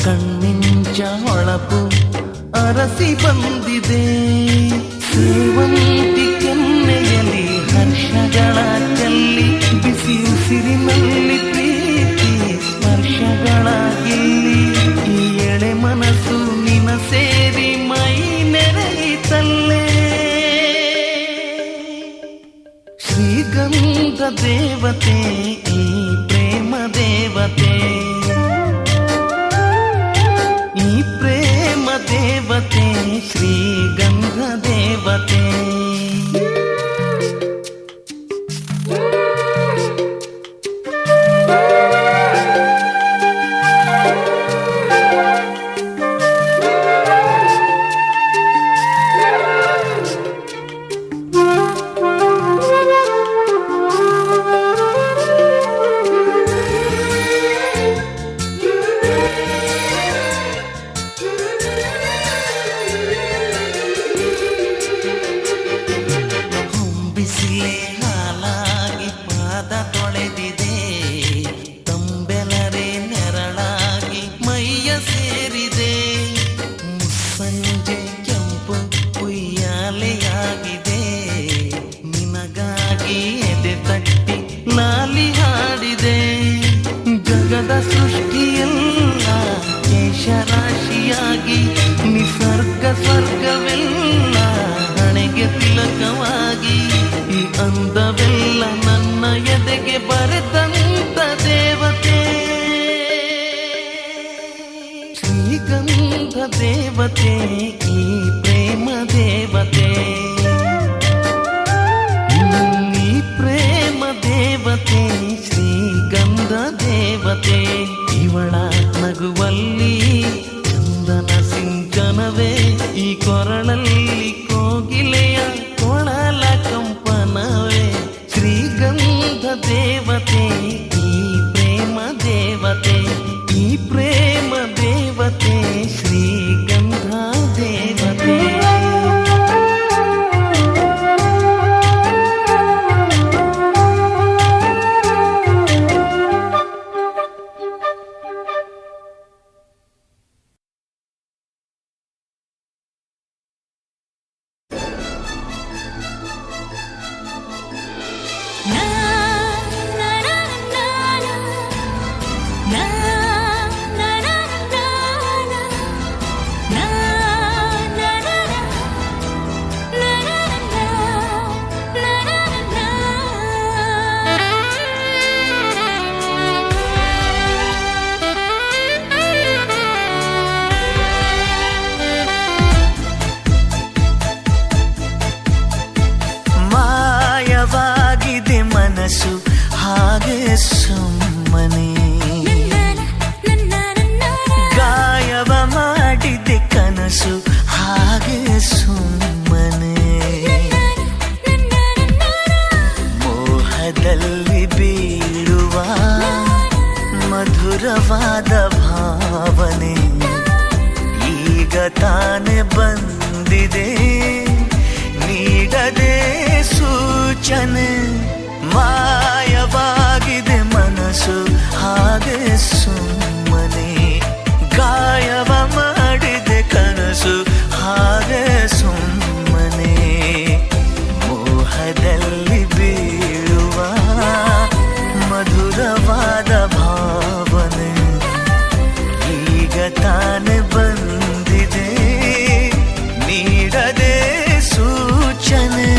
ಕಣ್ಮಿಂಚ ಹೊಳಪು ಅರಸಿ ಬಂದಿದೆ. ಸೇವಂತಿ ಕೆನ್ನೆಯಲ್ಲಿ ಹರ್ಷಗಳ ಚೆಲ್ಲಿ ಬಿಸಿ ಉಸಿರಿನಲ್ಲಿ ಪ್ರೀತಿ ಸ್ಪರ್ಶಗಳ ಗಿಲ್ಲಿ. ಈ ಎಳೆ ಮನಸ್ಸು ನಿನ ಸೇರಿ ಮೈ ನೆರೆಯಿತಲ್ಲೇ. ಶ್ರೀಗಂಧ ದೇವತೆ ಈ ಪ್ರೇಮ ದೇವತೆ, ಈ ಪ್ರೇಮ ದೇವತೆ ಶ್ರೀಗಂಧ ದೇವತೆ. ಬಿಸಿಲೇ ಹಾಲಾಗಿ ಪಾದ ತೊಳೆದಿದೆ, ತಂಬೆಲರೆ ನೆರಳಾಗಿ ಮೈಯ ಸೇರಿದೆ. ಮುಸ್ಸಂಜೆ ಕೆಂಪು ಉಯ್ಯಾಲೆಯಾಗಿದೆ, ನಿನಗಾಗಿ ಎದೆ ತಟ್ಟಿ ನಾಲಿ ಹಾಡಿದೆ. ಜಗದ ಸೃಷ್ಟಿಯೆಲ್ಲ ಕೇಶರಾಶಿಯಾಗಿ ನಿಸರ್ಗ ಸ್ವರ್ಗವೆಲ್ಲ ಹಣೆಗೆ ತಿಲಕವಾಗಿ ಈ ಅಂದವೆಲ್ಲ ನನ್ನ ಎದೆಗೆ ಬರೆದಂತ ದೇವತೆ. ಶ್ರೀಗಂಧ ದೇವತೆ ಈ ಪ್ರೇಮ ದೇವತೆ, ಈ ಪ್ರೇಮ ದೇವತೆ ಶ್ರೀಗಂಧ ದೇವತೆ. ಇವಳ ನಗುವಲ್ಲಿ ಚಂದನ ಸಿಂಚನವೇ, ಈ ಕೊರಳಲ್ಲಿ ಕೋಗಿಲೆಯ ಕೊಳಲ ಕಂಪನವೇ. ಶ್ರೀಗಂಧ ದೇವತೆ ಈ ಪ್ರೇಮ ದೇವತೆ, ಈ ಪ್ರೇಮ ದೇವತೆ ಶ್ರೀಗಂಧ ದೇವತೆ. ಮನಸ್ಸು ಹಾಗೆ ಸುಮ್ಮನೆ ಗಾಯವ ಮಾಡಿದೆ, ಕನಸು ಹಾಗೆ ಸುಮ್ಮನೆ ಮೋಹದಲ್ಲಿ ಬೀಳುವ ಮಧುರವಾದ ಭಾವನೆ ಈಗ ತಾನೆ ಬಂದಿದೆ, ನೀಡದೆ ಸೂಚನೆ. ಮಾಯವಾಗಿದೆ ಮನಸ್ಸು ಹಾಗೆ ಸುಮ್ಮನೆ, ಗಾಯವ ಮಾಡಿದೆ ಕನಸು ಹಾಗೆ ಸುಮ್ಮನೆ ಮೋಹದಲ್ಲಿ ಬೀಳುವ ಮಧುರವಾದ ಭಾವನೆ ಈಗ ತಾನೆ ಬಂದಿದೆ, ನೀಡದೆ ಸೂಚನೆ.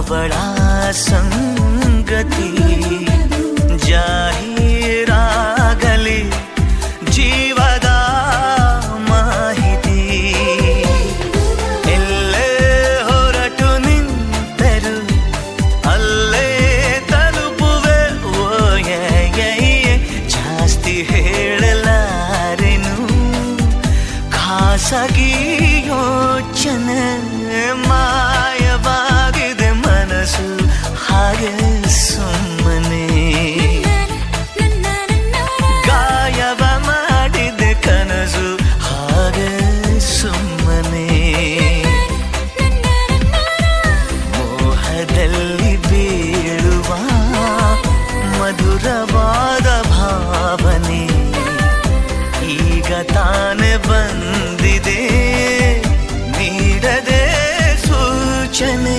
ಅವಳ ಸಂಗತಿ ಜಾಹೀರಾಗಲಿ ಜೀವದ ಮಾಹಿತಿ. ಎಲ್ಲೇ ಹೊರಟು ನಿಂತರು ಅಲ್ಲೇ ತಲುಪುವೆ. ಜಾಸ್ತಿ ಹೇಳಲಾರೆನು ಖಾಸಗಿ ಯೋಚನೆ. ಮಾಯವಾಗಿದೆ ಮನಸ್ಸು ಹಾಗೆ ಸುಮ್ಮನೆ. ಗಾಯವ ಮಾಡಿದೆ ಕನಸು ಹಾಗೆ ಸುಮ್ಮನೆ. ಮೋಹದಲ್ಲಿ ಬೀಳುವ ಮಧುರವಾದ ಭಾವನೆ ಈಗ ತಾನೆ ಬಂದಿದೆ ನೀಡದೆ ಸೂಚನೆ.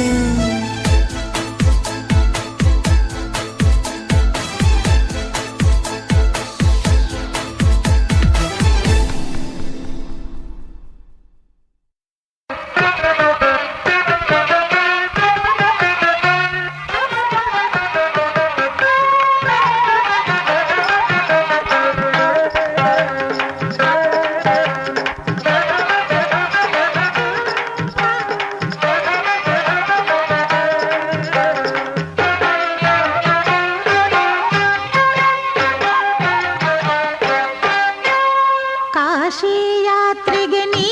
ಕಾಶಿ ಯಾತ್ರೆಗೆ ನೀ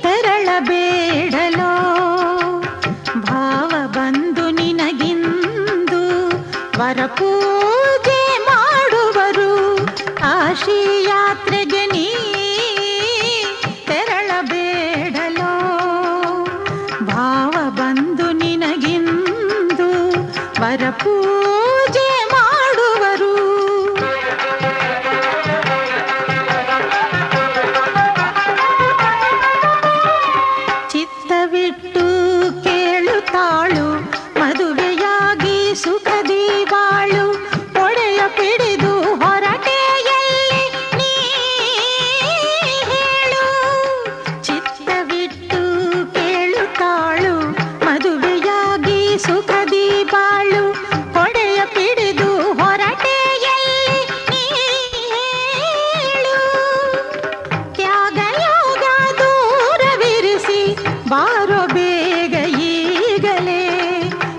ತೆರಳಬೇಡಲೋ, ಭಾವ ಬಂದು ನಿನಗಿಂದು ವರಪೂಜೆ ಮಾಡುವರು. ಕಾಶಿ ಯಾತ್ರೆಗೆ ನೀ ತೆರಳಬೇಡಲೋ, ಭಾವ ಬಂದು ನಿನಗಿಂದು ವರಪೂಜೆ ಮಾಡುವರು. ಚಿತ್ತವಿಟ್ಟು ಕೇಳುತ್ತಾಳು ಮದುವೆಯಾಗಿ ಸುಖದಿ ಬಾಳು. ಒಡೆಯ ಪಿಡಿದು ಹೊರಟೆಯಲ್ಲಿ ನೀ ಹೇಳು. ಚಿತ್ತವಿಟ್ಟು ಕೇಳುತ್ತಾಳು ಮದುವೆಯಾಗಿ ಸುಖದಿ ಬಾಳು. ಒಡೆಯ ಪಿಡಿದು ಹೊರಟೆಯಲ್ಲಿ ನೀ ಹೇಳು. ತ್ಯಾಗಯೋಗ ದೂರವಿರಿಸಿ ಬಾರೋ ಬೇಗ ಈಗಲೇ.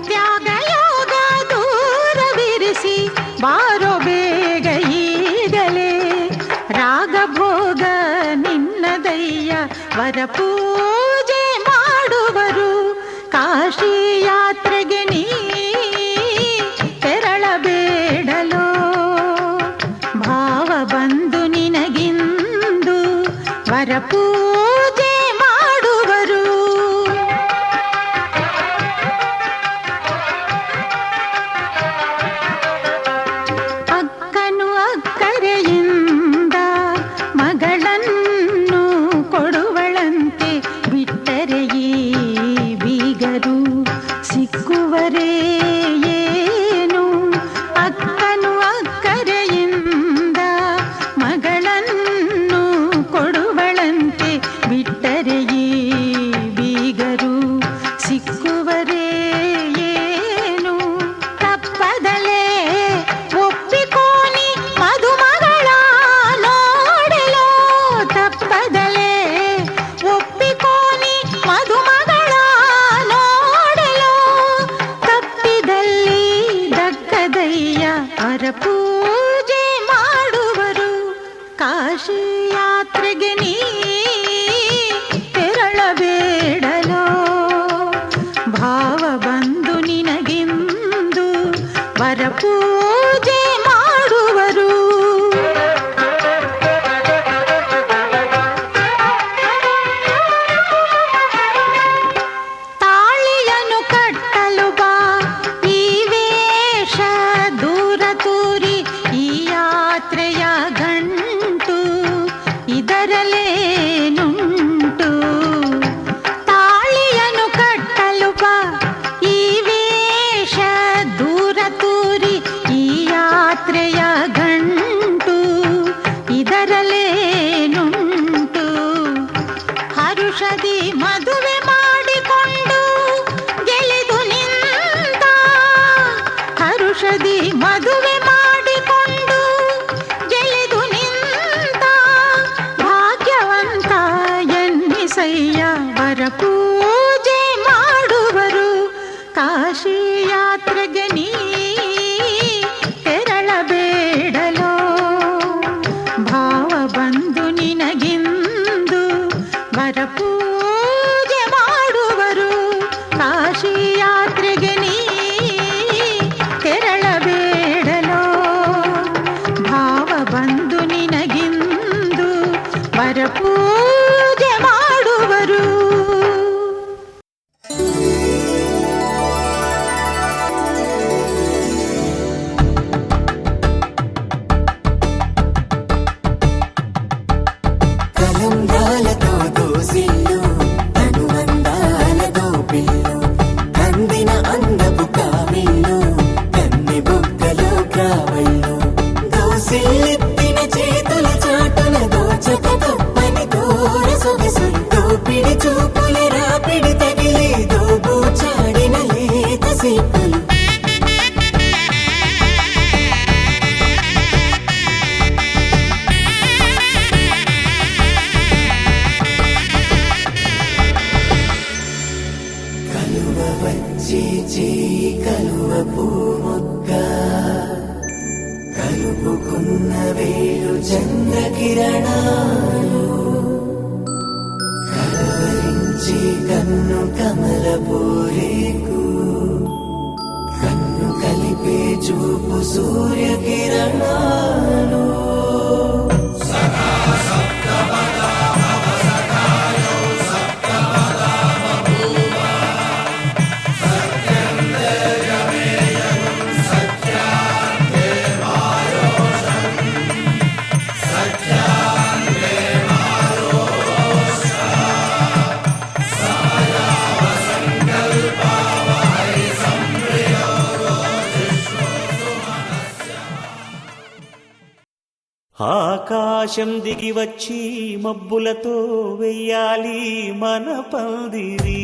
ತ್ಯಾಗಯೋಗ ದೂರವಿರಿಸಿ ಬಾರೋ ಬೇಗ ಈಗಲೇ. ರಾಗಭೋಗ ನಿನ್ನದಯ್ಯ ವರಪೂಜೆ ಮಾಡುವರು. ಕಾಶಿ ಯಾತ್ರೆಗೆ ನೀ ತೆರಳಬೇಡಲೋ, ಭಾವ ಬಂದು ನಿನಗಿಂದು ವರಪೂಜೆ ಮಾಡುವರು. ಅಕ್ಕನು ಅಕ್ಕರೆಯಿಂದ ಮಗಳನ್ನು ಕೊಡುವಳಂತೆ. ಬಿಟ್ಟರೆ ಈ ಬೀಗರು ಸಿಕ್ಕುವರೇ ಏನು. ಅಕ್ಕನು ಅಕ್ಕರೆಯಿಂದ ಮಗಳನ್ನು ಕೊಡುವಳಂತೆ. ಬಿಟ್ಟರೆ ಈ ಬೀಗರು ಸಿಕ್ಕುವರೇ ಏನು. ತಪ್ಪದಲೇ ಒಪ್ಪಿಕೋನಿ ಮದುಮಗಳ ನೋಡಲೋ. ತಪ್ಪದಲೇ ಒಪ್ಪಿಕೋನಿ ಮದುಮಗಳ ನೋಡಲೋ. ತಪ್ಪಿದಲ್ಲಿ ದಕ್ಕದಯ್ಯ ವರಪೂಜೆ ಮಾಡುವರು. ಕಾಶಿ ಯಾತ್ರೆಗೆ ನೀ ತೆರಳಬೇಡಲೋ, ಭಾವ ಬಂದು ನಿನಗಿಂದು ವರಪೂಜೆ ಮಾಡುವರು. ತಾಳಿಯನ್ನು ಕಟ್ಟಲು ಬಾ ಈ ವೇಷ ದೂರ ತೂರಿ. ಈ ಯಾತ್ರೆಯ ಗಂಟು ಇದರಲ್ಲೇನುಂಟು. ತಾಳಿಯನ್ನು ಕಟ್ಟಲು ಬಾ ಈ ವೇಷ ದೂರ ತೂರಿ. ಮನದಿ ಮದುವೆ ಮಾಡಿಕೊಂಡು ಗೆಳೆದು ನಿಂತ ಭಾಗ್ಯವಂತ ಎನ್ನಿಸಯ್ಯ. ವರ ಪೂಜೆ ಮಾಡುವರು ಕಾಶಿ ಯಾತ್ರೆಗೆ ನೀ ತೆರಳಬೇಡಲೋ. ಭಾವ ಬಂದು ನಿನಗಿಂದು ವರ ಪೂಜೆ ಮಾಡುವರು ಕಾಶಿ ಯಾತ್ರೆಗೆ ನೀ ತೆರಳಬೇಡಲೋ. ಭಾವ ಬಂದು ನಿನಗಿಂದು ವರ ಪೂಜೆ ಮಾಡುವರು. కలంబ్రాలతో దోసిల్లు అనువందాలతో పిల్లు అందిన అందపు కావిల్లు కన్ని బుగ్గలో గ్రావళ్ళు దోసిల్లెత్తిన చేతుల చాటున దోచక తప్పని దూర సొగసులు దోపిడి చూపుల రాపిడి తగిలి దోబూచాడిన లేత సీపులు. కలువ వచ్చి చేయి కలువ పూమొక్క కలుపుకున్న వేలు చంద్రకిరణాలు కలవరించి కన్ను కమల పూరేకు కన్ను కలిపే చూపు సూర్యకిరణాలు. ఆకాశం దిగి వచ్చి మబ్బులతో వెయ్యాలి మన పందిరి.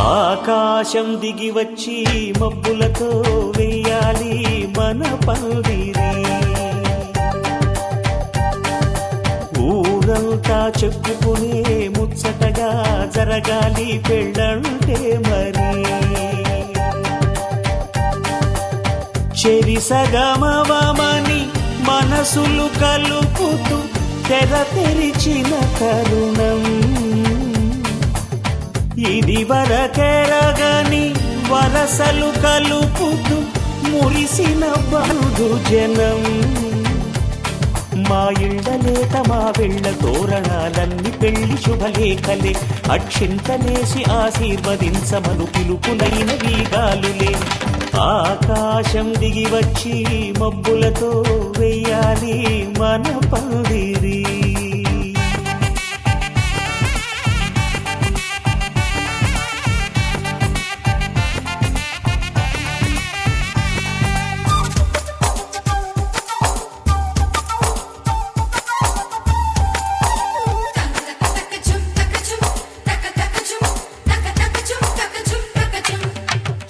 ఆకాశం దిగి వచ్చి మబ్బులతో వెయ్యాలి మన పందిరి. ఊరంతా చెప్పుకునే ముచ్చటగా జరగాలి పెళ్ళంటే మరి. చెరి సగమవమని మనసులు కలుపుతూ తెర తెరిచిన తరుణం ఇది వరకెరగని వరసలు కలుపుతూ మురిసిన బంధు జనం. మా ఇళ్ళలేత మా వెళ్ళ తోరణాలన్నీ పెళ్లి శుభలేఖలే అక్షింతలేసి ఆశీర్వదించమను పిలుపులైన వీగాలులే. ఆకాశం దిగి వచ్చి మబ్బులతో వెయ్యాలి మన పందిరి.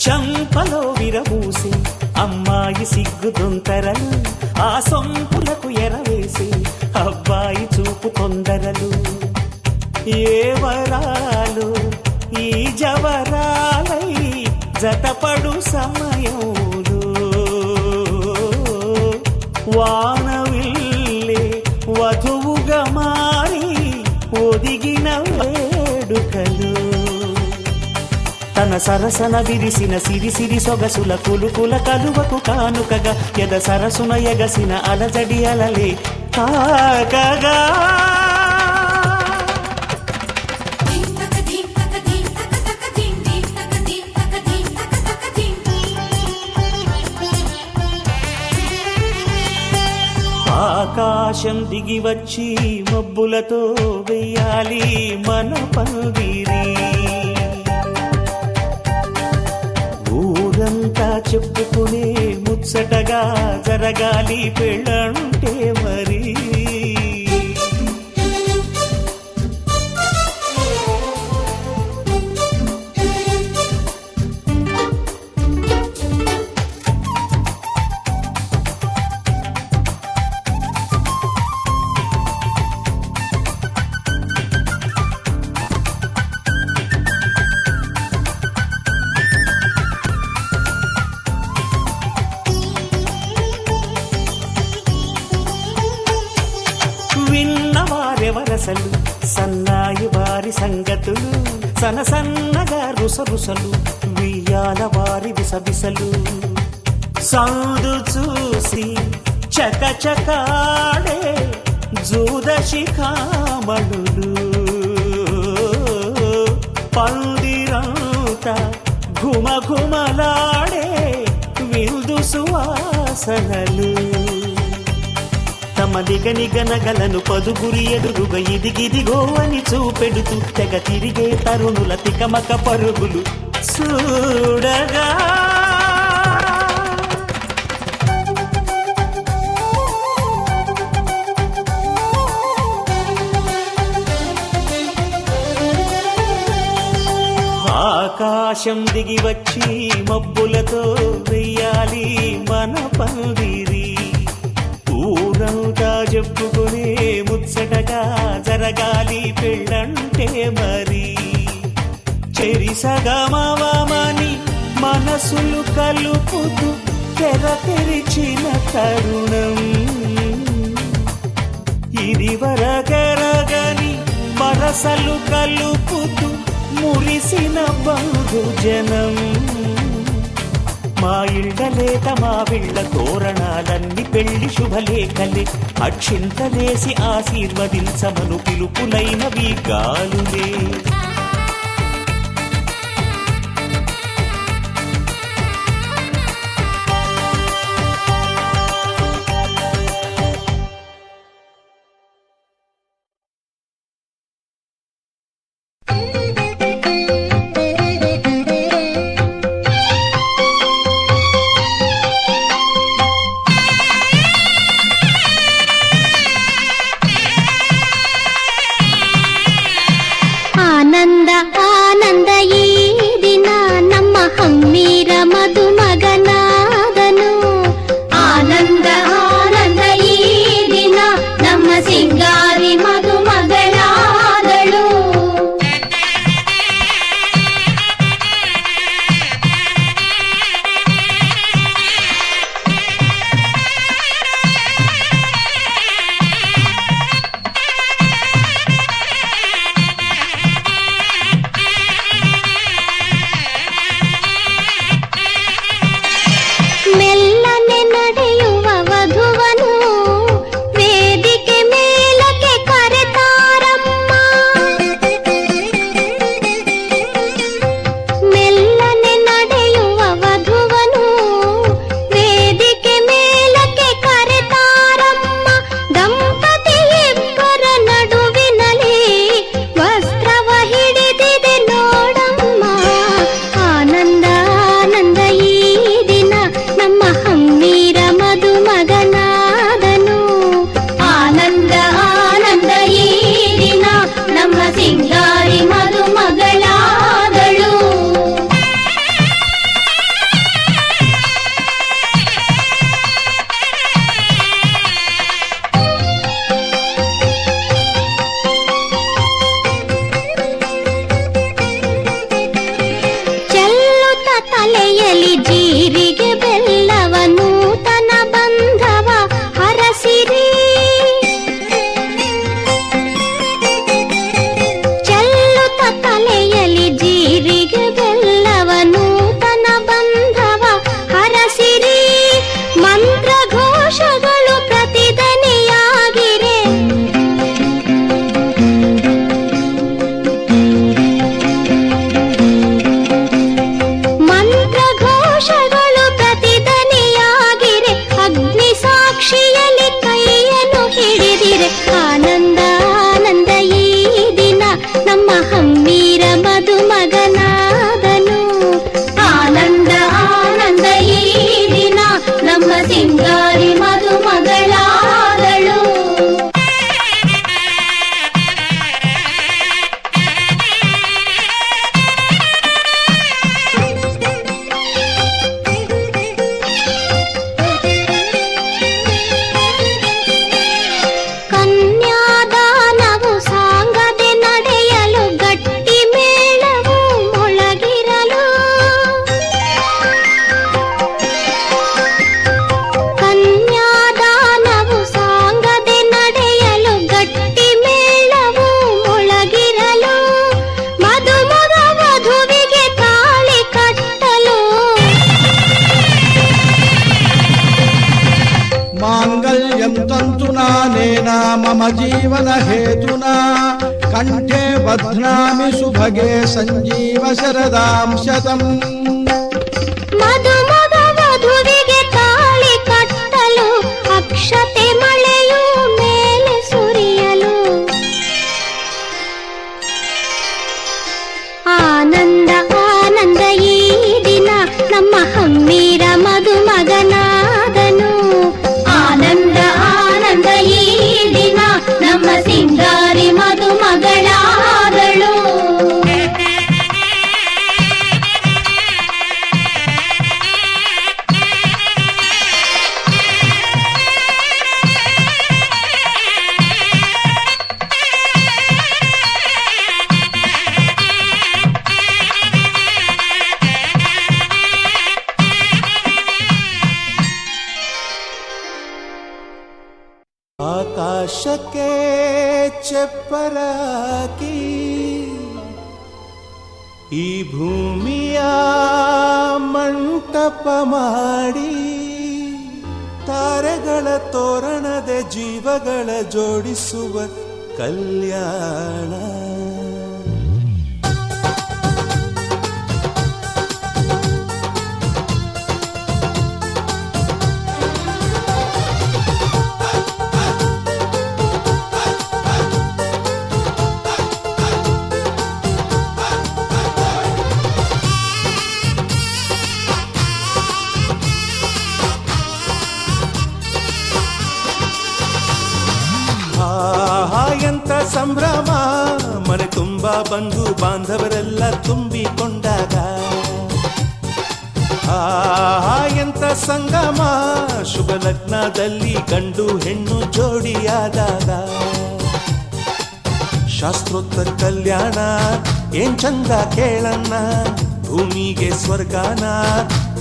చంపలో విరబూసి అమ్మాయి సిగ్గుదొంతరలు ఆ సొంపులకు ఎరవేసి అబ్బాయి చూపు తొందరలు. ఏ వరాలు ఈ జవరాలై జతపడు సమయంలో వానవిల్లే వధువుగా మారి ఒదిగిన వేడుకలు. తన సరసన విరిసిన సిరిసిరి సొగసుల కులుకుల కలువకు కానుకగా ఎద సరసున ఎగసిన అలజడి అలలే కాకగా. ఆకాశం ఆకాశం దిగి వచ్చి మబ్బులతో వెయ్యాలి మన పందిరి. ఊరంతా చెప్పుకునే ముచ్చటగా జరగాలి పెళ్ళంటే మరి. విన్నవారెవరసలు సన్నాయి వారి సంగతులు, సనసన్నగా రుసరుసలు వియ్యాల వారి విసవిసలు. సౌదు చూసి చకచకాడే జూదశిఖామణులు, పందిరంతా ఘుమఘుమలాడే విందు సువాసనలు. తమ నిగనిగనగలను పదుగురి ఎదురుగా ఇదిగిదిగో అని చూపెడుతూ తెగ తిరిగే తరుణుల తికమక పరుగులు చూడగా. ఆకాశం దిగి వచ్చి మబ్బులతో వెయ్యాలి మన పందిరి. ఊరంతా చెప్పుకునే ముచ్చటగా జరగాలి పెళ్ళంటే మరి. చెరిసగమవమని మనసులు కలుపుతూ తెర తెరిచిన తరుణం, ఇది వరగరగని వరసలు కలుపుతూ మురిసిన బంధుజనం. మా ఇళ్ళలేత మా విళ్ళ తోరణాలన్నీ పెళ్లి శుభలేఖలే, అక్షింతలేసి ఆశీర్వదించమను పిలుపులైనవి గాలులే. ಕಂಠೆ ಬಧ್ನಾಮಿ ಸುಭಗೆ ಸಂಜೀವ ಶರದಾಂ ಶತಂ. ಮದುಮಗ ವಧುವಿಗೆ ತಾಳಿ ಕಟ್ಟಲು ಅಕ್ಷತೆ ಮಳೆಯು ಮೇಲೆ ಸುರಿಯಲು ಆನಂದ ಆನಂದ ಈ ದಿನ ನಮ್ಮ ಹಮ್ಮೀರ ಮದುಮಗನಾದನು. ಆನಂದ ಆನಂದ ಈ ದಿನ ನಮ್ಮ ಸಿಂಗಾರಿ ಮದುಮಗಳಾದಳು. ಆಕಾಶಕ್ಕೆ ಚಪ್ಪರಾಕಿ ಈ ಭೂಮಿಯ ಮಂಟಪ ಮಾಡಿ ತಾರೆಗಳ ತೋರಣದ ಜೀವಗಳ ಜೋಡಿಸುವ ಕಲ್ಯಾಣ. ಎಂತ ಸಂಭ್ರಮ, ಮನೆ ತುಂಬ ಬಂಧು ಬಾಂಧವರೆಲ್ಲ ತುಂಬಿಕೊಂಡಾಗ. ಎಂತ ಸಂಗಮ, ಶುಭ ಲಗ್ನದಲ್ಲಿ ಗಂಡು ಹೆಣ್ಣು ಜೋಡಿಯಾದಾಗ. ಶಾಸ್ತ್ರೋತ್ತರ ಕಲ್ಯಾಣ ಏನ್ ಚಂದ ಕೇಳಣ್ಣ, ಭೂಮಿಗೆ ಸ್ವರ್ಗಾನ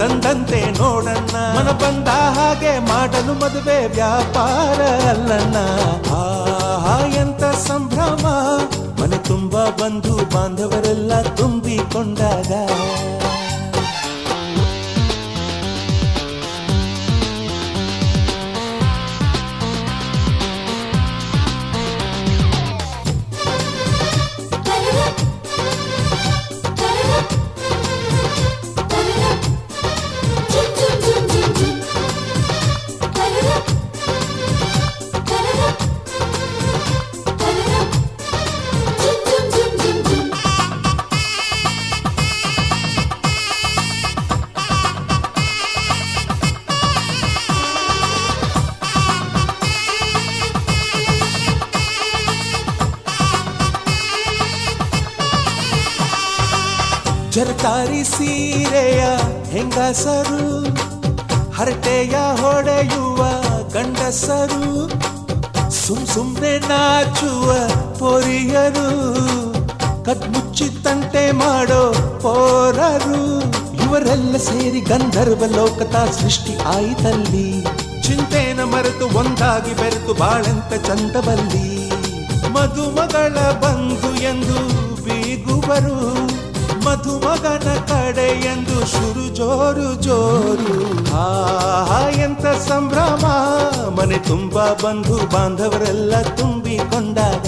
ತಂದಂತೆ ನೋಡಣ್ಣ. ಮನ ಬಂದ ಹಾಗೆ ಮಾಡಲು ಮದುವೆ ವ್ಯಾಪಾರ ಅಲ್ಲಣ್ಣ. ಎಂತ ಸಂಭ್ರಮ, ಮನೆ ತುಂಬ ಬಂಧು ಬಾಂಧವರೆಲ್ಲ ತುಂಬಿಕೊಂಡಾಗ. ಜರತಾರಿ ಸೀರೆಯ ಹೆಂಗಸರು, ಹರಟೆಯ ಹೊಡೆಯುವ ಗಂಡಸರು, ಸುಮ್ನೆ ನಾಚುವ ಪೊರಿಯರು, ಕದ್ಮುಚ್ಚಿ ತಂಟೆ ಮಾಡೋ ಪೋರರು. ಇವರೆಲ್ಲ ಸೇರಿ ಗಂಧರ್ವ ಲೋಕದ ಸೃಷ್ಟಿ ಆಯಿತಲ್ಲಿ. ಚಿಂತೆನ ಮರೆತು ಒಂದಾಗಿ ಬೆರೆತು ಬಾಳೆಂತ ಚಂದವಲ್ಲಿ. ಮದುಮಗಳ ಬಂಧು ಎಂದು ಬೀಗುವರು, ಮಧುಮಗನ ಕಡೆ ಎಂದು ಶುರು ಜೋರು ಜೋರು. ಎಂತ ಸಂಭ್ರಮ, ಮನೆ ತುಂಬ ಬಂಧು ಬಾಂಧವರೆಲ್ಲ ತುಂಬಿಕೊಂಡಾಗ.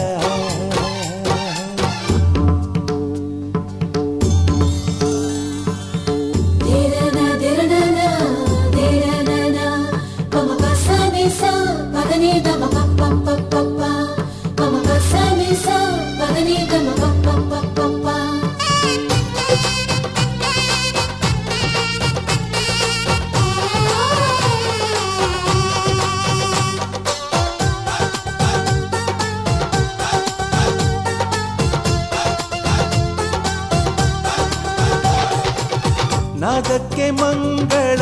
ನಾದಕ್ಕೆ ಮಂಗಳ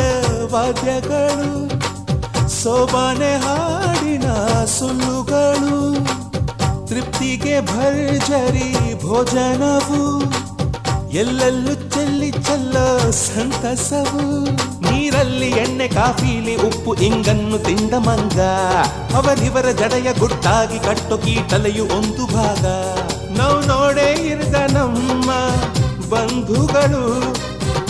ವಾದ್ಯಗಳು, ಸೋಬಾನೆ ಹಾಡಿನ ಸುಳ್ಳುಗಳು, ತೃಪ್ತಿಗೆ ಭರ್ಜರಿ ಭೋಜನವು, ಎಲ್ಲೆಲ್ಲೂ ಚೆಲ್ಲಿ ಚೆಲ್ಲ ಸಂತಸವು. ನೀರಲ್ಲಿ ಎಣ್ಣೆ ಕಾಫಿಲಿ ಉಪ್ಪು ಇಂಗನ್ನು ತಿಂದ ಮಂಗ, ಅವರಿವರ ಜಡೆಯ ಗುಟ್ಟಾಗಿ ಕಟ್ಟು ಕೀಟಲೆಯು ಒಂದು ಭಾಗ. ನಾವು ನೋಡೇ ಇರದ ನಮ್ಮ ಬಂಧುಗಳು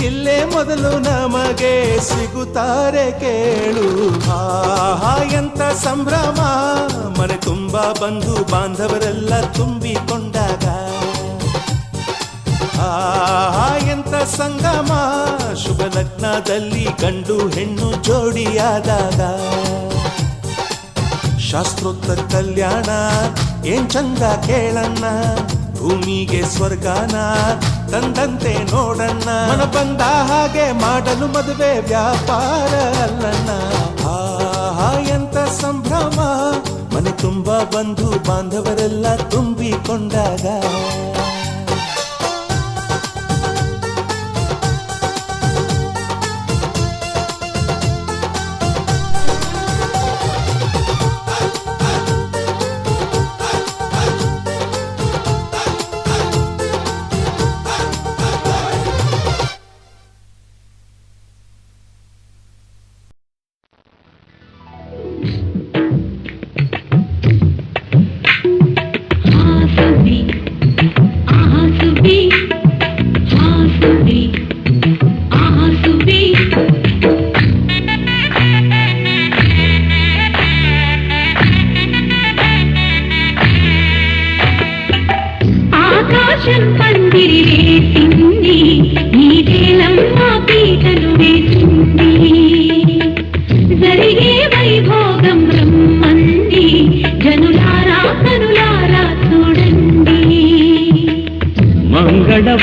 ಇಲ್ಲೇ ಮೊದಲು ನಮಗೆ ಸಿಗುತ್ತಾರೆ ಕೇಳು. ಎಂತ ಸಂಭ್ರಮ, ಮನೆ ತುಂಬ ಬಂಧು ಬಾಂಧವರೆಲ್ಲ ತುಂಬಿಕೊಂಡ ಕಂಡಾಗ ಎಂತ ಸಂಗಮ ಶುಭ ಲಗ್ನದಲ್ಲಿ ಗಂಡು ಹೆಣ್ಣು ಜೋಡಿಯಾದಾಗ ಶಾಸ್ತ್ರೋತ್ತರ ಕಲ್ಯಾಣ ಏನ್ ಚಂದ ಕೇಳಣ್ಣ ಭೂಮಿಗೆ ಸ್ವರ್ಗಾನ ತಂದಂತೆ ನೋಡಣ್ಣ ಮನ ಬಂದ ಹಾಗೆ ಮಾಡಲು ಮದುವೆ ವ್ಯಾಪಾರ ಅಲ್ಲಣ್ಣ ಎಂತ ಸಂಭ್ರಮ ಮನೆ ತುಂಬ ಬಂಧು ಬಾಂಧವರೆಲ್ಲ ತುಂಬಿಕೊಂಡಾಗ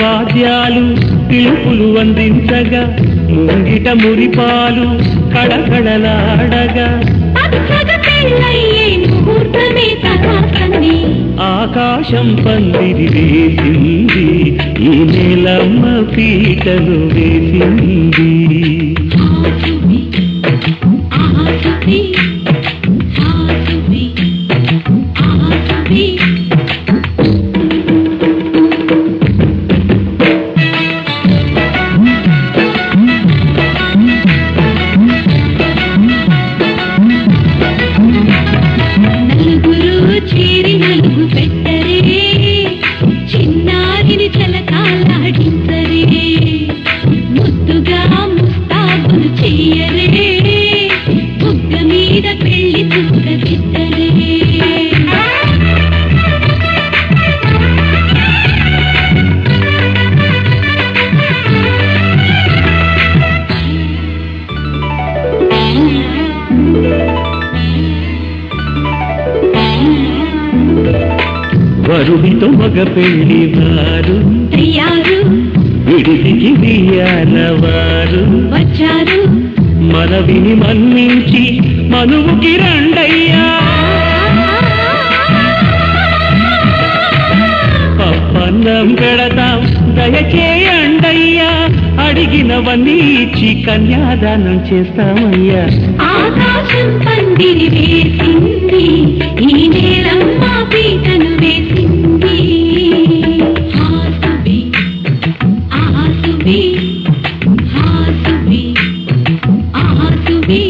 వాద్యాలు పిలుపులు అందించగా ముంగిట మురిపాలు కళకళలాడగా ఆకాశం పందిరి వేసింది ఈ నేలమ్మ పీటలు వేసింది వరుడితో మగ పెళ్లివారు విడిదికి వియ్యాలవారు వచ్చారు మనవిని మన్నించి మనువుకి రండయ్యా పప్పన్నం పెడతాం దయచేయండయ్యా అడిగినవన్నీ ఇచ్చి కన్యాదానం చేస్తామయ్యా ఆకాశం పందిరి వేసింది ఈ నేలమ్మ పీటను వేసింది హాసుబి ఆసుబి హాసుబి ఆసుబి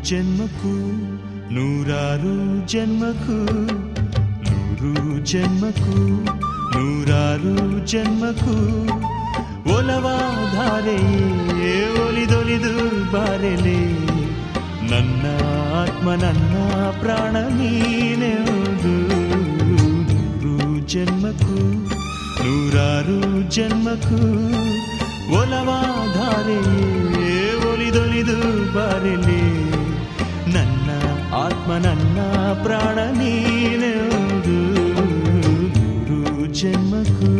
ಜನ್ಮಕ್ಕೂ ನೂರಾರು ಜನ್ಮಕ್ಕೂ ನೂರು ಜನ್ಮಕ್ಕೂ ನೂರಾರು ಜನ್ಮಕ್ಕೂ ಒಲವಾಧಾರೆಯೇ ಒಲಿದೊಲಿದು ಬಾರೆಲೆ ನನ್ನ ಆತ್ಮ ನನ್ನ ಪ್ರಾಣ ನೀನೆಂದು ನೂರು ಜನ್ಮಕ್ಕೂ ನೂರಾರು ಜನ್ಮಕ್ಕೂ ಒಲವಾಧಾರೆಯೇ ಒಲಿದೊಲಿದು ಬಾರೆಲೆ ನನ್ನ ಆತ್ಮ ನನ್ನ ಪ್ರಾಣ ನೀನೆಂದು ನೂರು ಜನ್ಮಕ್ಕೂ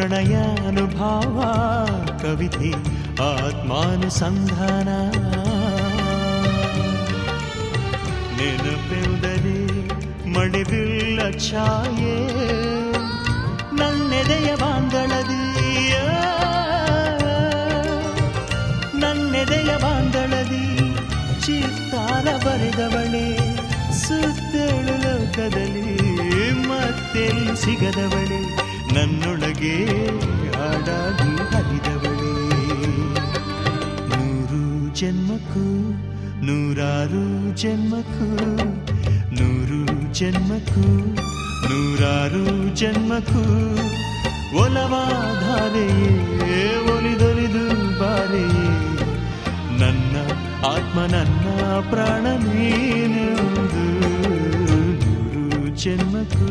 ಪ್ರಣಯಾನುಭಾವ ಕವಿತೆ ಆತ್ಮಾನುಸಂಧಾನ ನೆನಪೆಂದರೆ ಮಡಿಬಿಲ್ಲ ಛಾಯೆ ನನ್ನೆದೆಯ ಬಾಂಗಳದಿಯ ನನ್ನೆದೆಯ ಬಾಂಗಳದಿ ಚಿತ್ತಾರ ಬರೆದವಳೆ ಸುತ್ತೇಳು ಲೋಕದಲ್ಲಿ ಮತ್ತೆಲ್ಲಿ ಸಿಗದವಳೆ ನನ್ನೊಳಗೆ ಹಾಡಾಗಿ ಹರಿದವಳೆ ನೂರು ಜನ್ಮಕ್ಕೂ ನೂರಾರು ಜನ್ಮಕ್ಕೂ ನೂರು ಜನ್ಮಕ್ಕೂ ನೂರಾರು ಜನ್ಮಕ್ಕೂ ಒಲವಾಧಾರೆಯೇ ಒಲಿದೊಲಿದು ಬಾರೆಯೇ ನನ್ನ ಆತ್ಮ ನನ್ನ ಪ್ರಾಣ ನೀನೆಂದು ನೂರು ಜನ್ಮಕ್ಕೂ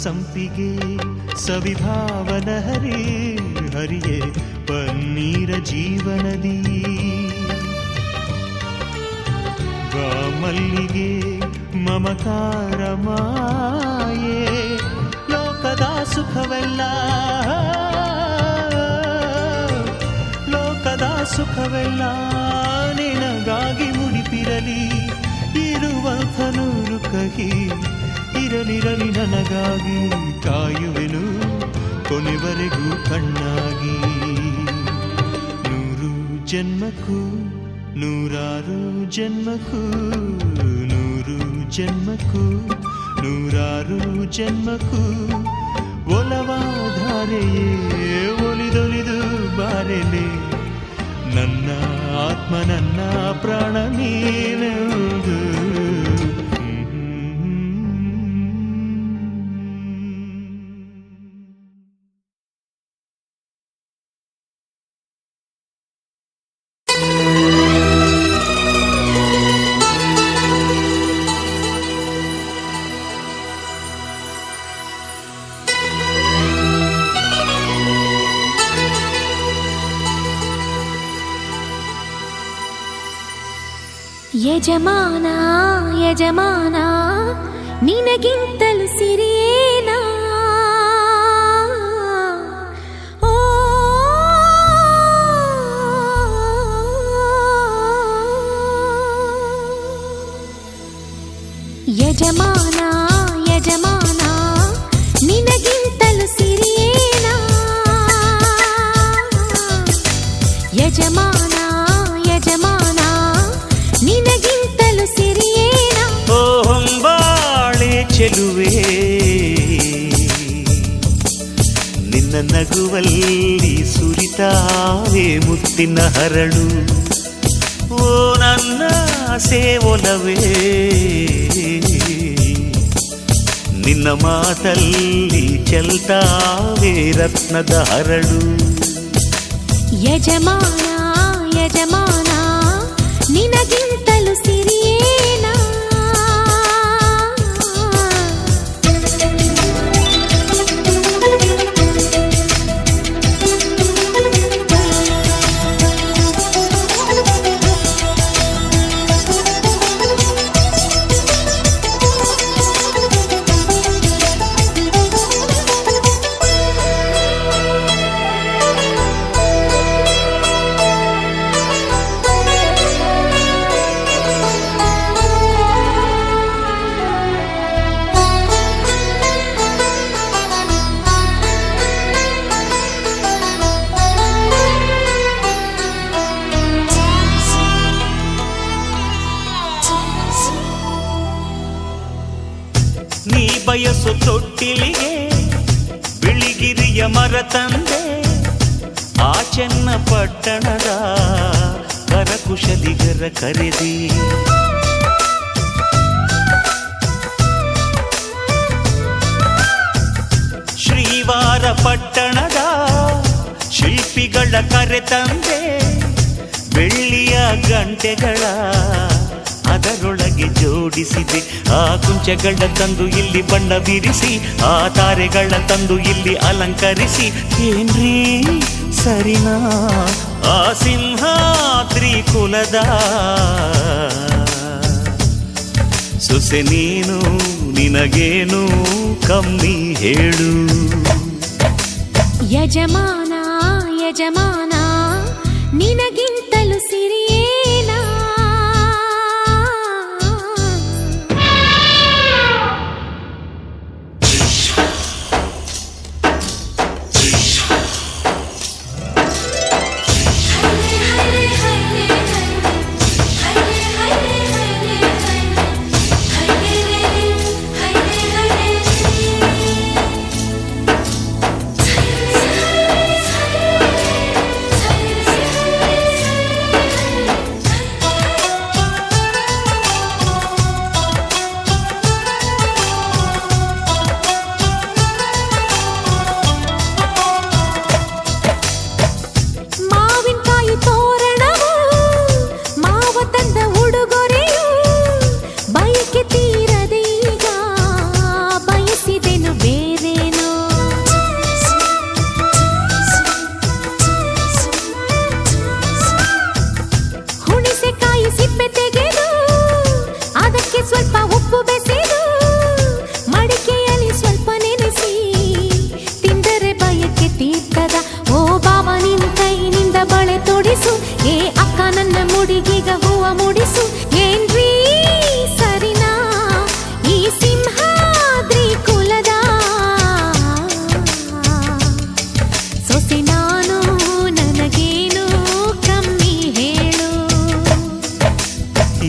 ಸಂಪಿಗೆ ಸವಿಭಾವನ ಹರಿ ಹರಿಯೇ ಪನ್ನೀರ ಜೀವನದಿ ಮಲ್ಲಿಗೆ ಮಮಕಾರ ಮಾಯೆ ಲೋಕದ ಸುಖವೆಲ್ಲ ಲೋಕದ ಸುಖವೆಲ್ಲ ನಿನಗಾಗಿ ಮುಡಿಪಿರಲಿ ಇರುವಂಥ ನೂರು ಕಹಿ ಇರಲಿರಲಿ ನನಗಾಗಿ ಕಾಯುವೆನು ಕೊನೆವರೆಗೂ ಕಣ್ಣಾಗಿ ನೂರು ಜನ್ಮಕ್ಕೂ ನೂರಾರು ಜನ್ಮಕ್ಕೂ ನೂರು ಜನ್ಮಕ್ಕೂ ನೂರಾರು ಜನ್ಮಕ್ಕೂ ಒಲವಾಧಾರೆಯೇ ಒಲಿದೊಲಿದು ಬಾರೆಲೆ ನನ್ನ ಆತ್ಮ ನನ್ನ ಪ್ರಾಣ ನೀನೆಂದು ಯಜಮಾನ ಯಜಮಾನ ನಿನಗಿಂತಲೂ ಸಿರಿಯೇನಾ ಓ ಯಜಮಾನ ಯಜಮಾನ ನಿನಗಿಂತಲೂ ಸಿರಿಯೇನಾ ಯಜಮಾನ ಯಜಮಾನ ನಿನಗಿಂತಲೂ ಸಿರಿಯೇನಾ ಹೊಂಬಾಳೆ ಚೆಲುವೆ ನಿನ್ನ ನಗುವಲ್ಲಿ ಸುರಿತಾವೆ ಮುತ್ತಿನ ಹರಳು. ಓ ನನ್ನ ಸೇವೊಲವೇ, ನಿನ್ನ ಮಾತಲ್ಲಿ ಚೆಲ್ತಾವೆ ರತ್ನದ ಹರಳು. ಯಜಮಾನ ಯಜಮಾನ ನಿನಗಿಂತಲೂ ಸಿರಿಯೇನಾ? ನೀ ಬಯಸು ತೊಟ್ಟಿಲಿಗೆ ಬಿಳಿಗಿರಿಯ ಮರ ತಂದೆ, ಆ ಚೆನ್ನ ಪಟ್ಟಣದ ಕರಕುಶಲಿಗರ ಕರೆದಿ. ಶ್ರೀವಾರ ಪಟ್ಟಣದ ಶಿಲ್ಪಿಗಳ ಕರೆ ತಂದೆ, ಬೆಳ್ಳಿಯ ಗಂಟೆಗಳ ಅದರೊಳಗೆ ಜೋಡಿಸಿದೆ. ಆ ಕುಂಚಗಳ ತಂದು ಇಲ್ಲಿ ಬಣ್ಣ ಬಿರಿಸಿ, ಆ ತಾರೆಗಳ ತಂದು ಇಲ್ಲಿ ಅಲಂಕರಿಸಿ. ಏನ್ರೀ ಸರಿನಾ ಆ ಸಿಂಹಾದ್ರಿ ಕುಲದ ಸೊಸೆ ನೀನು, ನಿನಗೇನು ಕಮ್ಮಿ ಹೇಳು. ಯಜಮಾನ ಯಜಮಾನ ನಿನಗಿಂತಲೂ ಸಿರಿಯೇನಾ?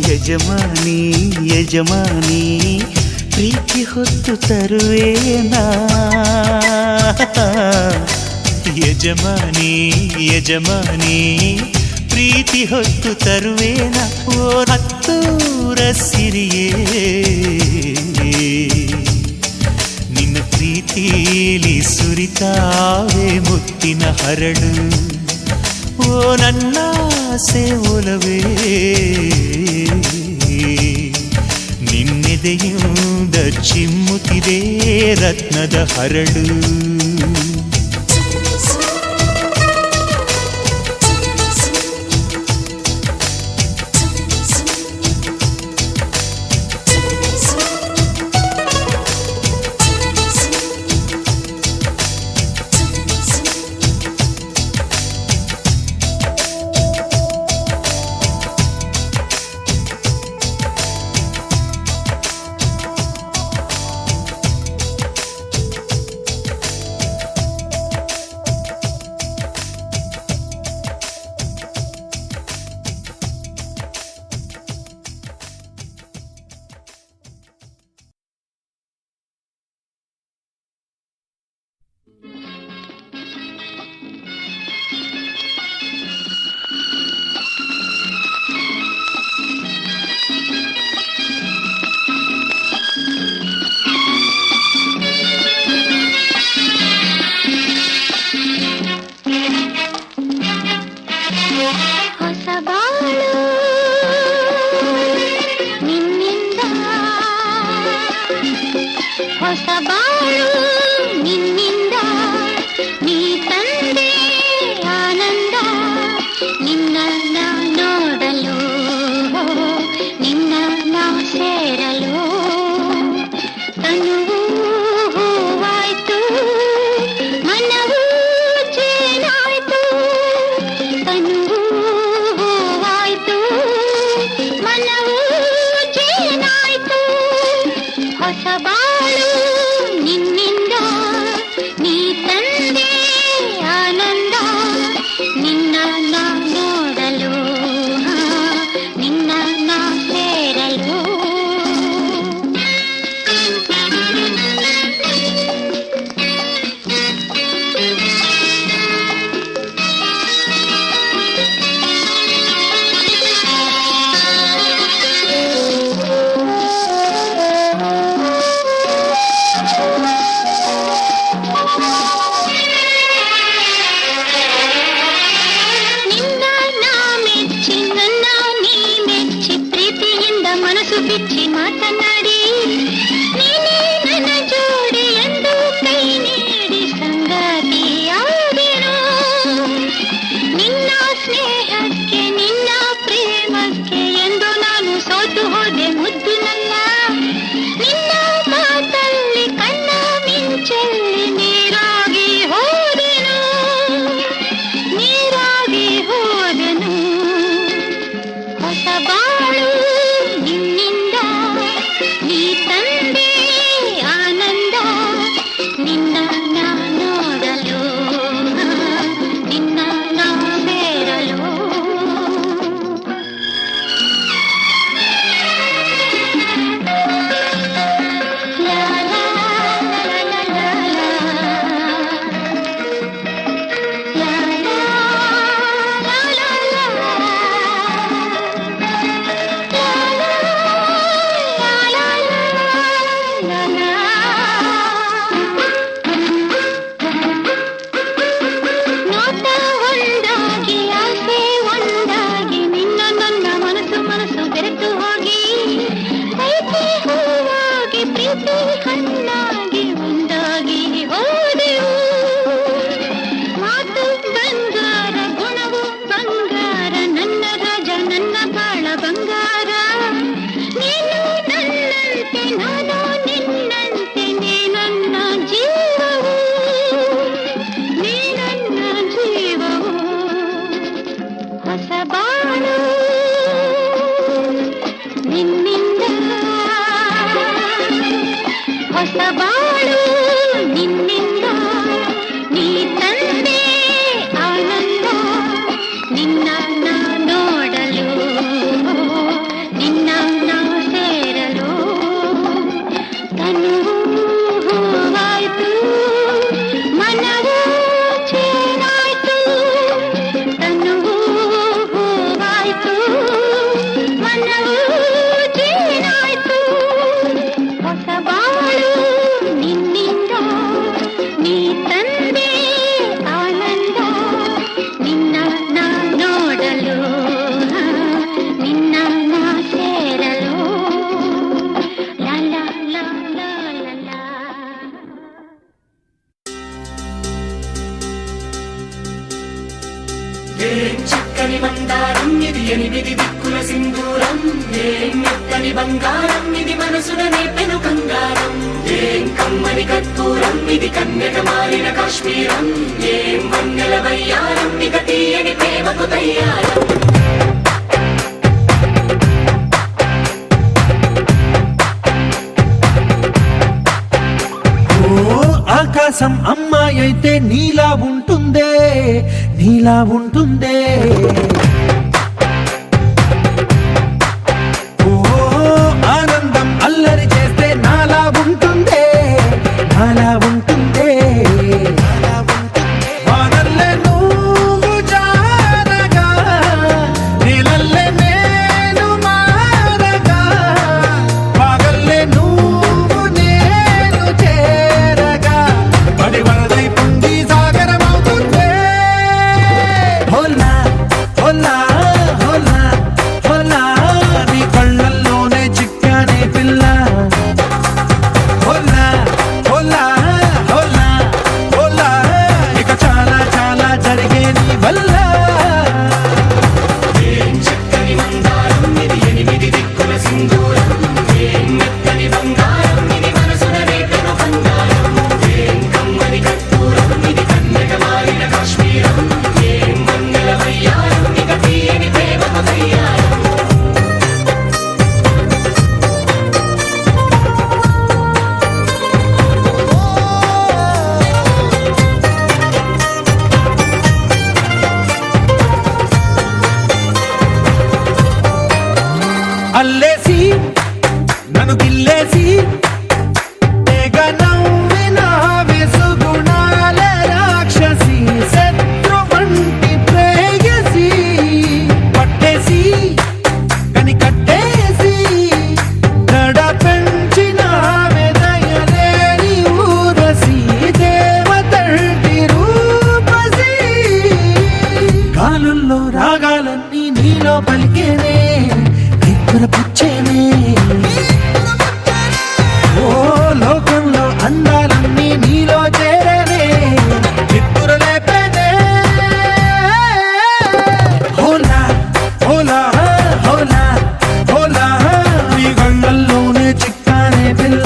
ಯಜಮಾನಿ ಯಜಮಾನಿ ಪ್ರೀತಿ ಹೊತ್ತು ತರುವೇನಾ? ಯಜಮಾನಿ ಯಜಮಾನಿ ಪ್ರೀತಿ ಹೊತ್ತು ತರುವೇನಾ? ಓ ಹತ್ತೂರ ಸಿರಿಯೇ, ನಿನ್ನ ಪ್ರೀತಿಲಿ ಸುರಿತಾವೆ ಮುತ್ತಿನ ಹರಳು. ಓ ನನ್ನ ಸೇವೊಲವೇ, ನಿನ್ನೆದೆಯಿಂದ ಚಿಮ್ಮುತ್ತಿದೆ ರತ್ನದ ಹರಳು. ఏం చక్కని మందారం ఇది 8 దిక్కుల సింధూరం ఏం మెత్తని బంగారం ఇది మనసున నేపెను కంగారం ఏం కమ్మని కర్పూరం ఇది కన్యక మారిన కాశ్మీరం ఏం వన్నెల వయ్యారం ఇక తీయని ప్రేమకు తయ్యారం ఆకాశం అమ్మాయి అయితే నీలా ఉంటుందే నీలా ఉంటుందే ఓ ఆనందం అల్లరి చేస్తే నాలా ఉంటుందే నాలా ఉంటుందే వానల్లే నువ్వు జారగా నీలల్లే నేను మారగా పగల్లే నువ్వు నేను చేరగా పడి వరదై పొంగి సాగరమవుతుందే హోలా హోలా హోలా హోలా నీ కళ్ళల్లోనే చిక్కానే పిల్ల హోలా హోలా హోలా హోలా ఇక చాలా చాలా జరిగే నీ వల్ల ఏం చక్కని మందారం ఇది 8 దిక్కుల సింధూరం ఏం మెత్తని బంగారం ఇది మనసున నేపెను కంగారం ఏం కమ్మని కర్పూరం ఇది కన్యక మారిన కాశ్మీరం ఏం వన్నెల వయ్యారం ఇక తీయని ప్రేమకు తయ్యారం అల్లేసి నన్ను గిల్లేసి తెగ నవ్విన వెసుగుణాల రాక్షసి శత్రు వంటి ప్రేయసి పట్టేసి కని కట్టేసి గడ పెంచిన వెదయలేని ఊరసి దేవతంటి రూపసి గాలుల్లో రాగాలన్నీ నీలో పలికేనే పుచ్చేనే ఓ లోకంలో అందాలన్నీ నీలో చేరనే నిద్దురలేపేనే హోలా హోలా హోలా హోలా నీ గంగల్లోనే చిక్కానే పిల్ల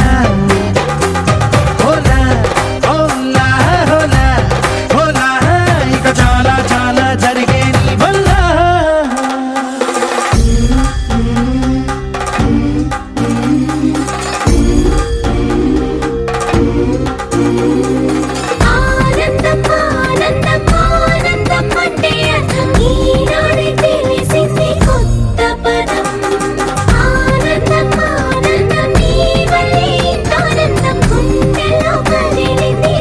హోలా హోలా హోలా హోలా ఇక చాలా చాలా జరిగే నీ వల్ల ఆనందం ఆనందం ఆనందం అంటే అర్థం ఈనాడే తెలిసింది కొత్త పదం ఆనందం ఆనందం నీ వల్లే ఇంత ఆనందం గుండెల్లో కదిలింది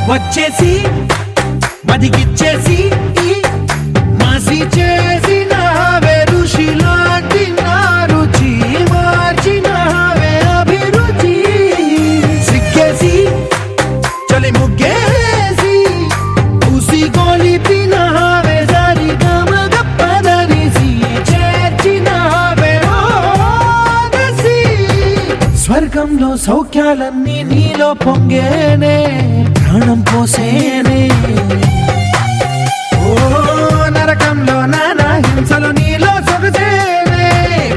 వచ్చేసి మదిగిచ్చేసి మాసి చేసినావే ఋషిలాంటి నా రుచి మార్చినావే అభిరుచి సిక్కేసి చలి ముగ్గేసి పూసి గోలిపినావే సరి గమగప్పదనిసి చేర్చినావే ఓదసి స్వర్గంలో సౌఖ్యాలన్నీ నీలో పొంగేనే ప్రాణం పోసేనే ఓ నరకంలో నానా హింసలు నీలో సొగసేనే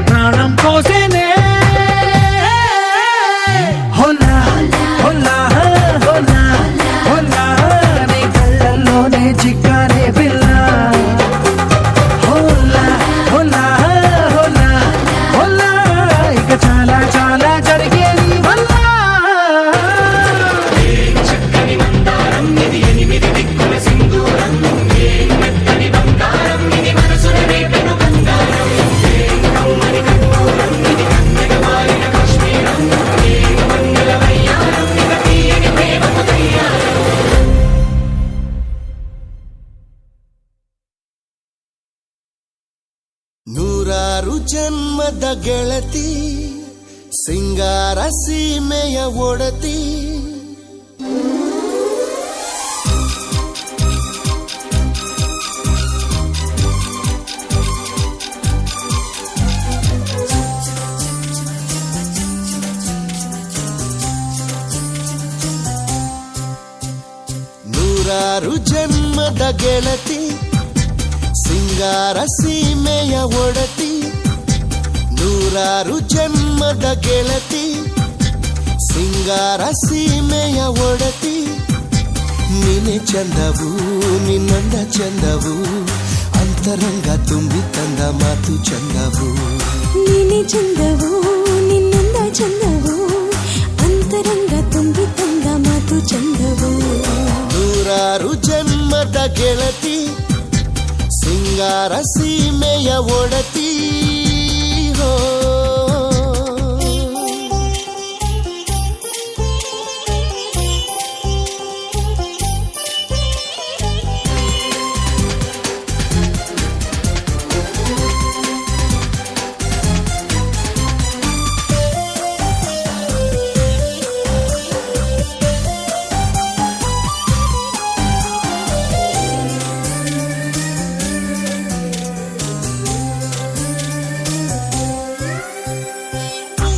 ప్రాణం పోసేనే హోలా హోలా హోలా హోలా నీ కళ్ళల్లోనే చిక్కానే పిల్ల హోలా హోలా హోలా హోలా ఇక చాలా చాలా జరిగే నీ వల్ల చక్కని మందారం ఇది 8 దిక్కుల సింధూరం ఏం మెత్తని బంగారం ఇది మనసున నేపెను కంగారం ఏం కమ్మని కర్పూరం ఇది కన్యక మారిన కాశ్మీరం ఏం వన్నెల వయ్యారం ఇక తీయని ప్రేమకు తయ్యారం ನೂರಾರು ಜನ್ಮದ ಗೆಳತಿ ಸಿಂಗಾರ ಸೀಮೆಯ ಒಡತಿ ನೂರಾರು ಜನ್ಮದ ಗೆಳತಿ ಸಿಂಗಾರ ಸೀಮೆಯ ಒಡತಿ ನೂರಾರು ಜನ್ಮದ ಗೆಳತಿ ಸಿಂಗಾರ ಸೀಮೆಯ ಒಡತಿ ನೀನೆ ಚಂದವು ನಿನ್ನಂದ ಚಂದವು ಅಂತರಂಗ ತುಂಬಿ ತಂದ ಮಾತು ಚಂದವು ನೀನೆ ಚಂದವು ನಿನ್ನಂದ ಚಂದವು ಅಂತರಂಗ ತುಂಬಿ ತಂದ ಮಾತು ಚಂದವು ನೂರಾರು ಜನ್ಮದ ಗೆಳತಿ ಸಿಂಗಾರ ಸೀಮೆಯ ಒಡತಿ ಹೋ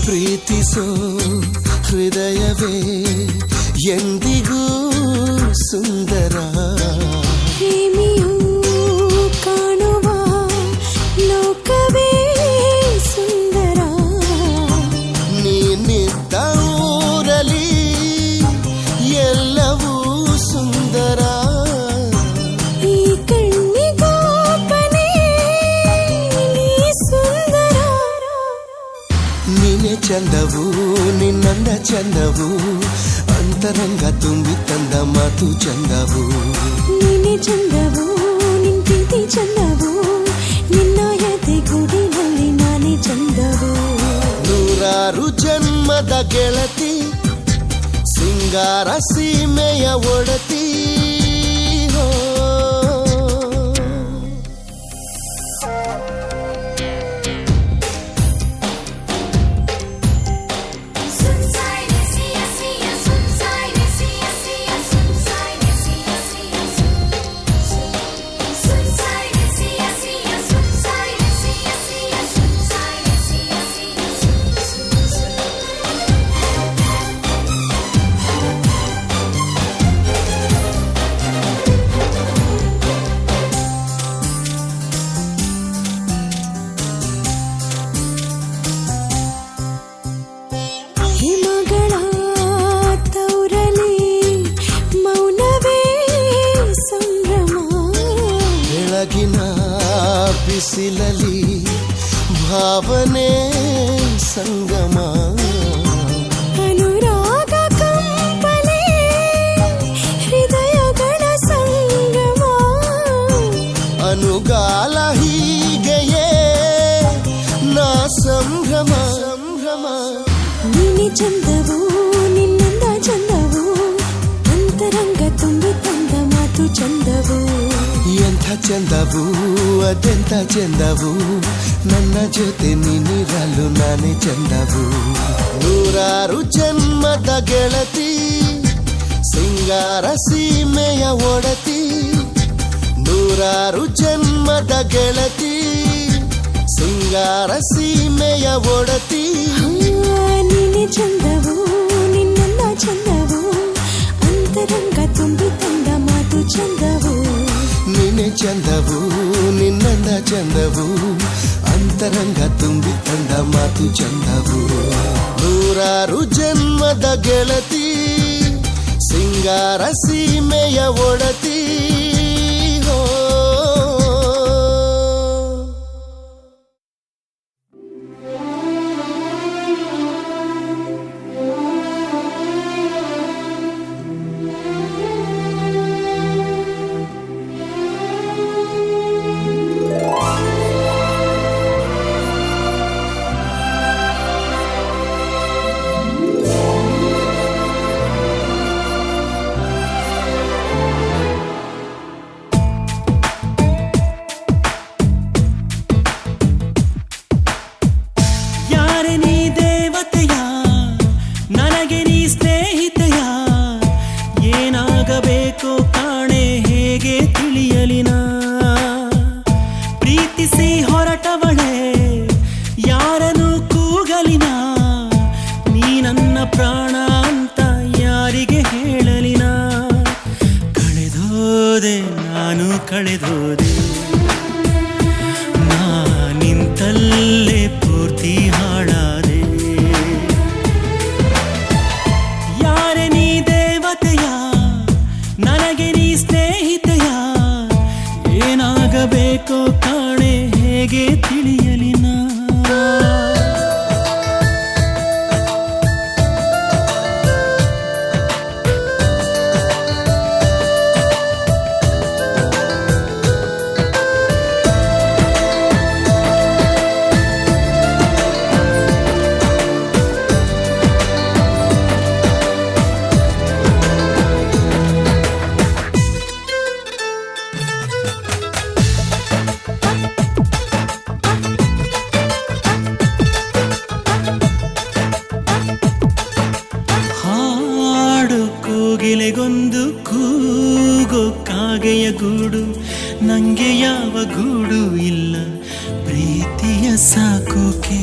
ಪ್ರೀತಿಸೋ ಹೃದಯವೇ ಎಂದಿಗೂ ಸುಂದರ ಪ್ರೇಮಿಯು ಕಾಣುವ ಲೋಕವೇ ಸುಂದರ ನೀನಿದ್ದ ಊರಲಿ ಎಲ್ಲವೂ ಸುಂದರ ಈ ಕಣ್ಣಿಗೋಪನೆ ನೀ ಸುಂದರ ನೀನೆ ಚಂದವು ನಿನ್ನಂದ ಚಂದವು ಅಂತರಂಗ ತುಂಬಿ ತಂದ ಮಾತು ಚಂದವು ನೀನೆ ಚಂದವು ನಿನ್ ಪ್ರೀತಿ ಚಂದವು ನಿನ್ನ ಎದೆ ಗೂಡಿನಲ್ಲಿ ನಾನೇ ಚಂದವು ನೂರಾರು ಜನ್ಮದ ಗೆಳತಿ ಸಿಂಗಾರ ಸೀಮೆಯ ಒಡತಿ ಹೋ ಹಿಮಗಳ ತೌರಲಿ ಮೌನವೇ ಸಂಭ್ರಮ ಬೆಳಗಿನ ಬಿಸಿಲಲಿ ಭಾವನೆ ಸಂಗಮ ಅನುರಾಗ ಕಂಪನೆ ಹೃದಯಗಳ ಸಂಗಮ ಅನುಗಾಲ ಹೀಗೆಯೇ ನಾ ಸಂಭ್ರಮ ಸಂಭ್ರಮ ನೀನೆ ಚಂದವು ನಿನ್ನಂದ ಚಂದವು ಅಂತರಂಗ ತುಂಬಿ ತಂದ ಮಾತು ಚಂದವು ಎಂಥ ಚಂದವು ಅದೆಂಥ ಚಂದವು ನನ್ನ ಜೊತೆ ನೀನಿರಲು ನಾನೇ ಚಂದವು ನೂರಾರು ಜನ್ಮದ ಗೆಳತಿ ಸಿಂಗಾರ ಸೀಮೆಯ ಒಡತಿ ನೂರಾರು ಜನ್ಮದ ಗೆಳತಿ ಸಿಂಗಾರ ಸೀಮೆಯ ಒಡತಿ ನೀನೆ ಚಂದವು ನಿನ್ನಂದ ಚಂದವು ಅಂತರಂಗ ತುಂಬಿ ತಂದ ಮಾತು ಚಂದವು ನೀನೆ ಚಂದವು ನಿನ್ನಂದ ಚಂದವು ಅಂತರಂಗ ತುಂಬಿ ತಂದ ಮಾತು ಚಂದವು ನೂರಾರು ಜನ್ಮದ ಗೆಳತಿ ಸಿಂಗಾರ ಸೀಮೆಯ ಒಡತಿ ಹೋ ಪ್ರಾಣ ಅಂತ ಯಾರಿಗೆ ಹೇಳಲಿನ ಕಳೆದು ಕಳೆದೋದೆ ನಾ ನಿಂತಲ್ಲೇ ಪೂರ್ತಿ ಹಾಳಾದೆ ಯಾರೆ ನೀ ದೇವತೆಯ ನನಗೆ ನೀ ಸ್ನೇಹಿತೆಯ ಏನಾಗಬೇಕೋ ಕಾಣೆ ಹೇಗೆ ತಿಳಿಯಲಿ ನಾ ಕೋಗಿಲೆಗೊಂದು ಕೂಗೋ ಕಾಗೆಯ ಗೂಡು ನಂಗೆ ಯಾವ ಗೂಡು ಇಲ್ಲ ಪ್ರೀತಿಯ ಸಾಕೋಕೆ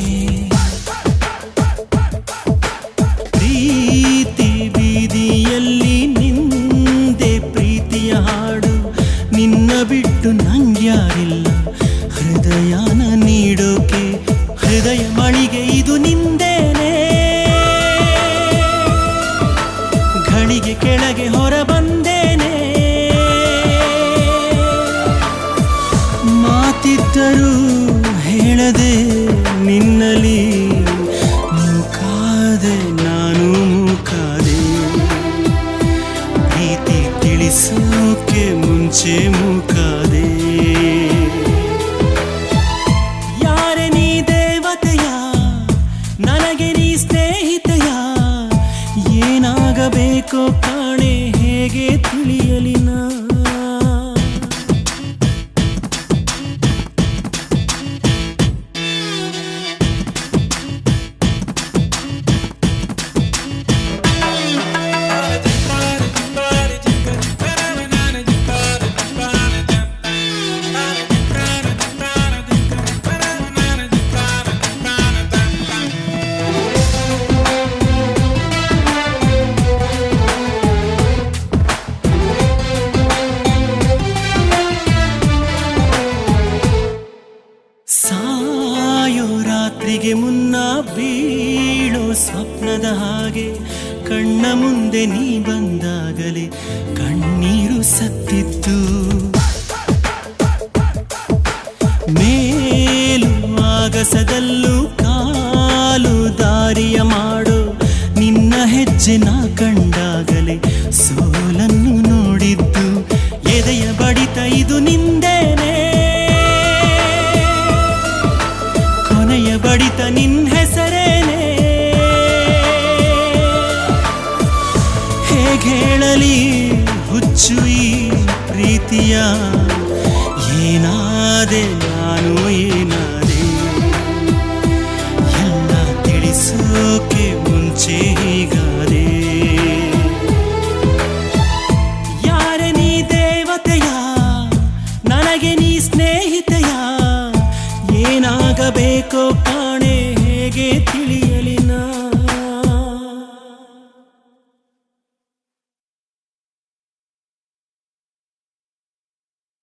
ಪ್ರೀತಿ ಬೀದಿಯಲ್ಲಿ ನಿಂದೆ ಪ್ರೀತಿಯ ಹಾಡು ನಿನ್ನ ಬಿಟ್ಟು ನಂಗ್ಯಾರಿಲ್ಲ ಹೃದಯನ ನೀಡೋಕೆ ಹೃದಯ ಮಳಿಗೆ ಇದು ನಿಂದೇನೆ ಘಳಿಗೆ ಕೆಳಗೆ ಹೊರ ಬಂದೇನೆ ಮಾತಿದ್ದರೂ ಹೇಳದೆ ನಿನ್ನಲಿ ಮೂಕಾದೆ ನಾನು ಮೂಕಾದೆ ಪ್ರೀತಿ ತಿಳಿಸೋಕೆ ಮುಂಚೆ ಮೂಕಾದೆ ಯಾರೆ ನೀ ದೇವತೆಯ ನನಗೆ ನೀ ಸ್ನೇಹಿತೆಯ ಏನಾಗಬೇಕೋ ಕಾಣೆ ಹೇಗೆ ತಿಳಿಯಲಿ ನಾ ಸಾಯೋ ರಾತ್ರಿಗೆ ಮುನ್ನ ಬೀಳೋ ಸ್ವಪ್ನದ ಹಾಗೆ ಕಣ್ಣ ಮುಂದೆ ನೀ ಬಂದಾಗಲೇ ಕಣ್ಣೀರು ಸತ್ತಿತ್ತು ಮೇಲು ಆಗಸದಲ್ಲೂ ಕಾಲು ದಾರಿಯ ಮಾಡೋ ನಿನ್ನ ಹೆಜ್ಜೆ ನಾ ಕಂಡಾಗಲೇ ಸೋಲನ್ನು ನೋಡಿದ್ದು ಎದೆಯ ಬಡಿತ ಇದು ನಿಂದೇನೆ ಕೊನೆಯ ಬಡಿತ ನಿನ್ ಹೆಸರೇನೆ ಹೇಳಲಿ ಹುಚ್ಚು ಈ ಪ್ರೀತಿಯ ಏನಾದೆ ನಾನು ಏನಾದೆ ಎಲ್ಲ ತಿಳಿಸೋಕೆ ಮುಂಚೆ ಹೀಗಾದೆ ಯಾರೆ ನೀ ದೇವತೆಯ ನನಗೆ ನೀ ಸ್ನೇಹಿತೆಯ ಏನಾಗಬೇಕೋ ಕಾಣೆ ಹೇಗೆ ತಿಳಿಯಲಿ